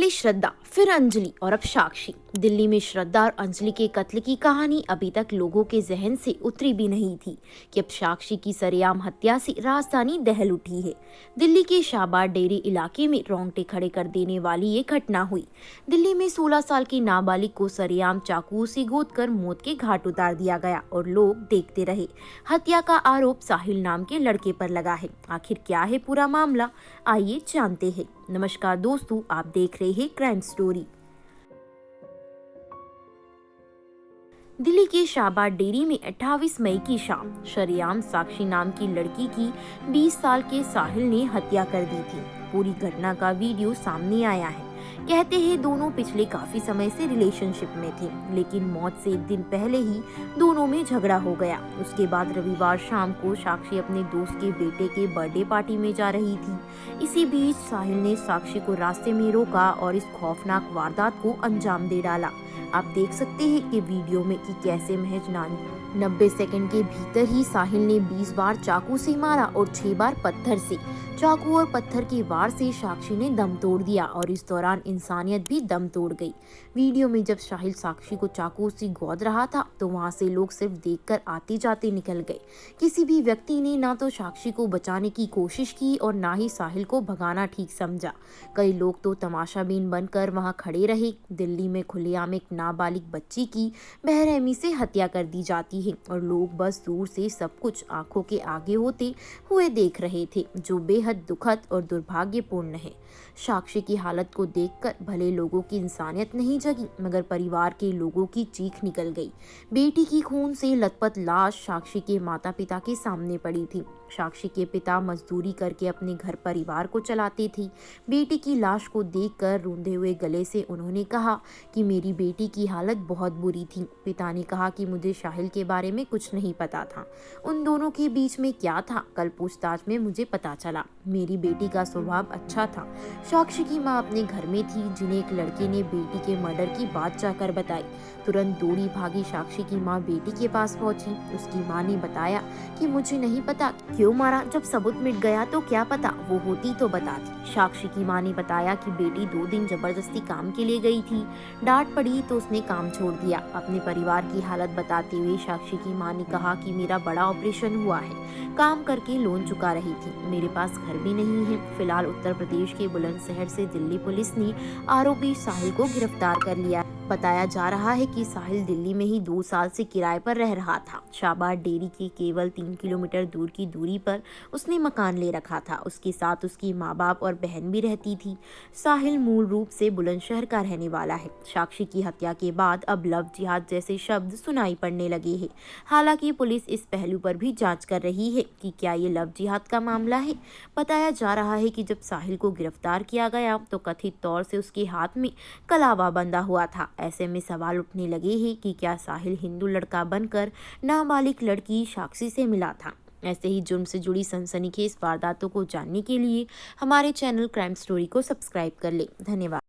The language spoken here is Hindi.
पहले श्रद्धा, फिर अंजलि और अब साक्षी। दिल्ली में श्रद्धा और अंजलि के कत्ल की कहानी अभी तक लोगों के जहन से उतरी भी नहीं थी कि अब साक्षी की सरेआम हत्या से राजधानी दहल उठी है। दिल्ली के शाहबाद डेरी इलाके में रोंगटे खड़े कर देने वाली ये घटना हुई। दिल्ली में 16 साल की नाबालिग को सरेआम चाकू से गोदकर मौत के घाट उतार दिया गया और लोग देखते रहे। हत्या का आरोप साहिल नाम के लड़के पर लगा है। आखिर क्या है पूरा मामला, आइए जानते हैं। नमस्कार दोस्तों, आप देख रहे हैं क्राइम स्टोरी। दिल्ली के शाहबाद डेरी में 28 मई की शाम सरेआम साक्षी नाम की लड़की की 20 साल के साहिल ने हत्या कर दी थी। पूरी घटना का वीडियो सामने आया है। कहते हैं दोनों पिछले काफी समय से रिलेशनशिप में थे, लेकिन मौत से एक दिन पहले ही दोनों में झगड़ा हो गया। उसके बाद रविवार शाम को साक्षी अपने दोस्त के बेटे के बर्थडे पार्टी में जा रही थी। इसी बीच साहिल ने साक्षी को रास्ते में रोका और इस खौफनाक वारदात को अंजाम दे डाला। आप देख सकते हैं कि वीडियो में कि कैसे महज 90 सेकंड के भीतर ही साहिल ने 20 बार चाकू से मारा और 6 बार पत्थर से। चाकू और पत्थर के वार से साक्षी ने दम तोड़ दिया और इस दौरान इंसानियत भी दम तोड़ गई। वीडियो में जब साहिल साक्षी को चाकू से गोद रहा था तो वहां से लोग सिर्फ देखकर आते जाते निकल गए। किसी भी व्यक्ति ने ना तो साक्षी को बचाने की कोशिश की और ना ही साहिल को भगाना ठीक समझा। कई लोग तो तमाशाबीन बनकर वहां खड़े रहे। दिल्ली में खुलेआम एक नाबालिग बच्ची की बेरहमी से हत्या कर दी जाती है और लोग बस दूर से सब कुछ आंखों के आगे होते हुए देख रहे थे, जो बेहद दुखद और दुर्भाग्यपूर्ण है। साक्षी की हालत को देखकर भले लोगों की इंसानियत नहीं जगी, मगर परिवार के लोगों की चीख निकल गई। बेटी की खून से लथपथ लाश साक्षी के माता पिता के सामने पड़ी थी। साक्षी के पिता मजदूरी करके अपने घर परिवार को चलाते थे। बेटी की लाश को देखकर रूंधे हुए गले से उन्होंने कहा कि मेरी बेटी की हालत बहुत बुरी थी। पिता ने कहा कि मुझे साहिल के बारे में कुछ नहीं पता था। उन दोनों के बीच में क्या था, कल पूछताछ में मुझे पता चला। मेरी बेटी का स्वभाव अच्छा था। साक्षी की माँ अपने घर में थी, जिन्हें एक लड़के ने बेटी के मर्डर की बात जाकर बताई। तुरंत दौड़ी भागी साक्षी की माँ बेटी के पास पहुंची। उसकी माँ ने बताया कि मुझे नहीं पता क्यों मारा, जब सबूत मिट गया तो क्या पता, वो होती तो बताती। साक्षी की माँ ने बताया कि बेटी 2 दिन जबरदस्ती काम के लिए गई थी। डांट पड़ी तो उसने काम छोड़ दिया। अपने परिवार की हालत बताते हुए साक्षी की माँ ने कहा कि मेरा बड़ा ऑपरेशन हुआ है, काम करके लोन चुका रही थी, मेरे पास घर भी नहीं है। फिलहाल उत्तर प्रदेश के बुलंदशहर से दिल्ली पुलिस ने आरोपी साहिल को गिरफ्तार कर लिया। बताया जा रहा है कि साहिल दिल्ली में ही 2 साल से किराए पर रह रहा था। शाहबाद डेरी के केवल 3 किलोमीटर दूर की दूरी पर उसने मकान ले रखा था। उसके साथ उसकी माँ बाप और बहन भी रहती थी। साहिल मूल रूप से बुलंदशहर का रहने वाला है। साक्षी की हत्या के बाद अब लव जिहाद जैसे शब्द सुनाई पड़ने लगे हैं। हालांकि पुलिस इस पहलू पर भी जांच कर रही है कि क्या ये लव जिहाद का मामला है। बताया जा रहा है कि जब साहिल को गिरफ्तार किया गया तो कथित तौर से उसके हाथ में कलावा बंधा हुआ था। ऐसे में सवाल उठने लगे हैं कि क्या साहिल हिंदू लड़का बनकर नाबालिग लड़की साक्षी से मिला था। ऐसे ही जुर्म से जुड़ी सनसनीखेज वारदातों को जानने के लिए हमारे चैनल क्राइम स्टोरी को सब्सक्राइब कर लें। धन्यवाद।